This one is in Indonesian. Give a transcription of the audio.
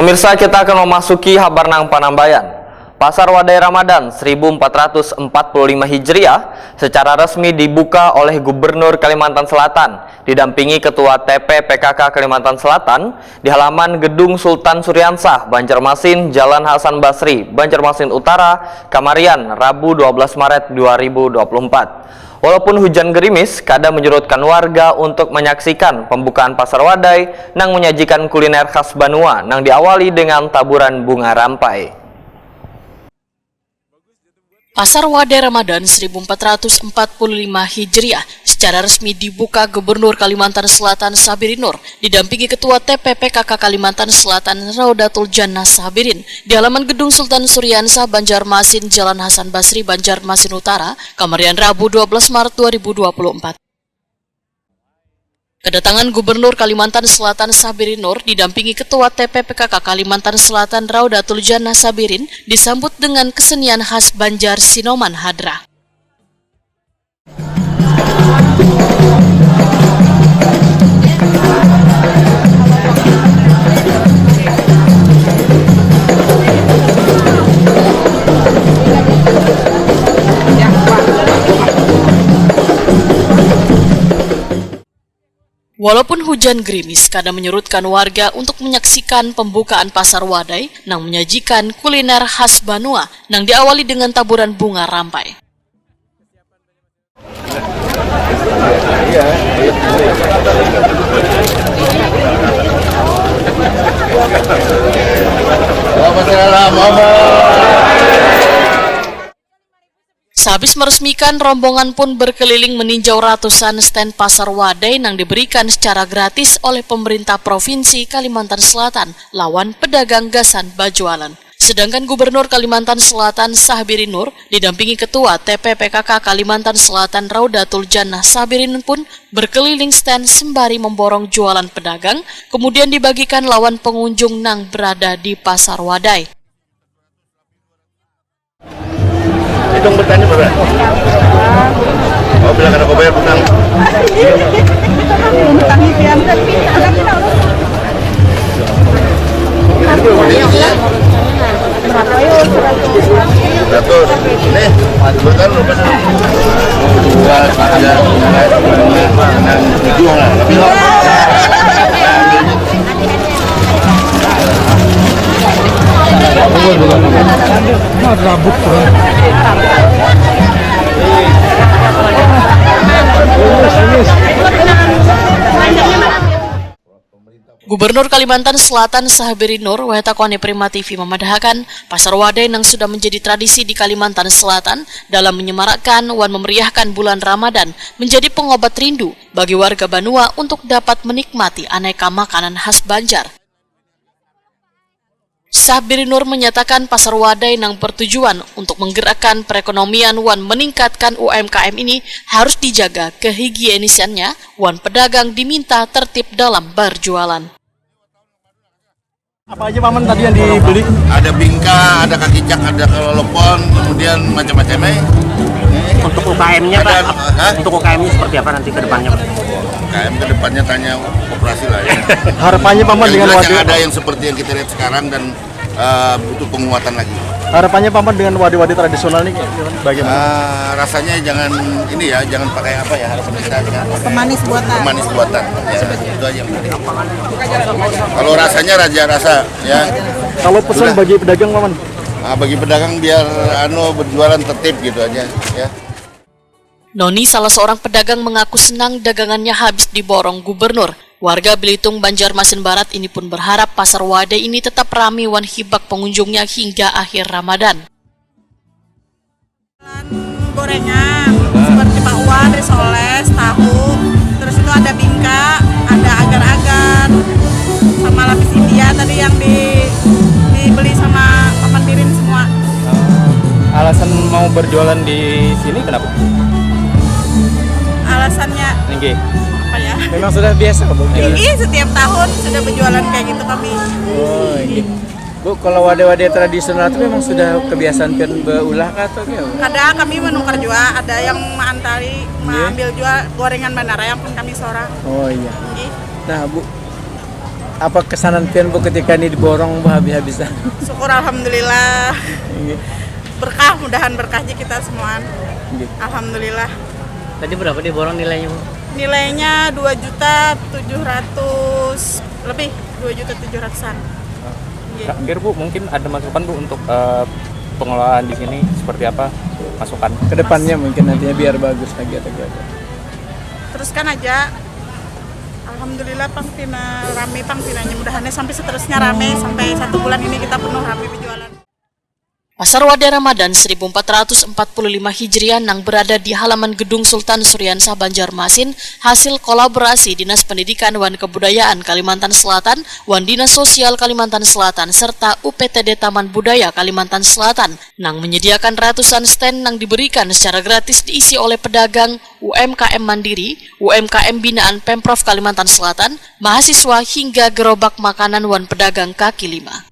Pemirsa, kita akan memasuki Habarnang Panambayan. Pasar Wadai Ramadan 1445 Hijriah secara resmi dibuka oleh Gubernur Kalimantan Selatan didampingi Ketua TP PKK Kalimantan Selatan di halaman Gedung Sultan Suryansah, Banjarmasin, Jalan Hasan Basri, Banjarmasin Utara, Kamarian, Rabu 12 Maret 2024. Walaupun hujan gerimis, kadang menyurutkan warga untuk menyaksikan pembukaan Pasar Wadai nang menyajikan kuliner khas Banua nang diawali dengan taburan bunga rampai. Pasar Wadai Ramadan 1445 Hijriah secara resmi dibuka Gubernur Kalimantan Selatan Sabirin Nur didampingi Ketua TP PKK Kalimantan Selatan Raudatul Jannah Sabirin di halaman Gedung Sultan Suryansah, Banjarmasin, Jalan Hasan Basri, Banjarmasin Utara, Kamarian, Rabu 12 Maret 2024. Kedatangan Gubernur Kalimantan Selatan Sabirin Nur didampingi Ketua TP PKK Kalimantan Selatan Raudatul Jannah Sabirin disambut dengan kesenian khas Banjar Sinoman Hadra. Walaupun hujan gerimis kadang menyurutkan warga untuk menyaksikan pembukaan Pasar Wadai nang menyajikan kuliner khas Banua nang diawali dengan taburan bunga rampai. Sehabis meresmikan, rombongan pun berkeliling meninjau ratusan stand Pasar Wadai yang diberikan secara gratis oleh pemerintah Provinsi Kalimantan Selatan lawan pedagang gasan bajualan. Sedangkan Gubernur Kalimantan Selatan Sabirin Nur didampingi Ketua TP PKK Kalimantan Selatan Raudatul Jannah Sabirin pun berkeliling stand sembari memborong jualan pedagang, kemudian dibagikan lawan pengunjung nang berada di Pasar Wadai. Hitung bertanya berapa? Oh, bilang ada kau bayar utang. Berapa yuk? 100. Nih, bukan lupa. 2, 3, 6, 7 lah. Lebih lah. Rambut Gubernur Kalimantan Selatan Sabirin Nur Wetakone Prima TV memadahkan Pasar Wadai yang sudah menjadi tradisi di Kalimantan Selatan dalam menyemarakkan wan memeriahkan bulan Ramadan menjadi pengobat rindu bagi warga Banua untuk dapat menikmati aneka makanan khas Banjar. Sabirin Nur menyatakan Pasar Wadai yang bertujuan untuk menggerakkan perekonomian wan meningkatkan UMKM ini harus dijaga kehigienisannya, wan pedagang diminta tertib dalam berjualan. apa aja paman tadi yang dibeli? Ada bingka, ada kaki cak, ada kelopon, kemudian macam-macamnya. Untuk UKM-nya Pak, untuk UKM-nya seperti apa nanti ke depannya Pak? UKM ke depannya tanya operasi lah ya. Harapannya paman dengan wadah ada yang seperti yang kita lihat sekarang dan butuh penguatan lagi. Harapannya paman dengan wadah-wadah tradisional ini bagaimana? Rasanya jangan ini ya, jangan pakai apa ya harapan kita kan? Pemanis buatan. Pemanis buatan. Ya, itu aja yang penting. Kalau rasanya raja rasa ya. Kalau pesan Udah. bagi pedagang paman? Bagi pedagang biar berjualan tertib gitu aja ya. Noni, salah seorang pedagang, mengaku senang dagangannya habis diborong Gubernur. Warga Belitung, Banjarmasin Barat ini pun berharap Pasar Wadai ini tetap ramai wan hibak pengunjungnya hingga akhir Ramadan. Gorengan seperti bakwan, risoles, tahu, terus itu ada bingka, ada agar-agar, sama lapis India tadi yang dibeli sama paman Birin semua. Alasan mau berjualan di sini kenapa? Alasannya Nggih. apa ya? Memang sudah biasa berjualan. Ini setiap tahun sudah berjualan kayak gitu kami. Oh iya. Bu, kalau wadah-wadah tradisional itu memang sudah kebiasaan kan berulah atau gimana? Kadang kami menukar juga, ada yang mengantari, mengambil juga gorengan bandara yang pun kami sorang. Oh iya. Nggih. Nah Bu, Apa kesanan pian Bu ketika ini diborong Bu habis-habisan? Syukur alhamdulillah. Iya. Berkah, mudahan berkahnya kita semua. Iya. Alhamdulillah. Tadi berapa diborong nilainya Bu? Nilainya 2.700.000 lebih, 2.700.000-an. Iya. Terakhir Bu, mungkin ada masukan Bu untuk pengelolaan di sini seperti apa? Masukan Kedepannya mungkin nantinya biar bagus lagi atau gimana? Teruskan aja. Alhamdulillah Pangpina rame, Pangpinanya mudahannya sampai seterusnya rame, sampai 1 bulan ini kita penuh rame penjualan. Pasar Wadai Ramadan 1445 Hijriah yang berada di halaman Gedung Sultan Suryansah Banjarmasin hasil kolaborasi Dinas Pendidikan dan Kebudayaan Kalimantan Selatan, Wan Dinas Sosial Kalimantan Selatan, serta UPTD Taman Budaya Kalimantan Selatan yang menyediakan ratusan stand yang diberikan secara gratis diisi oleh pedagang, UMKM Mandiri, UMKM binaan Pemprov Kalimantan Selatan, mahasiswa hingga gerobak makanan wan pedagang kaki lima.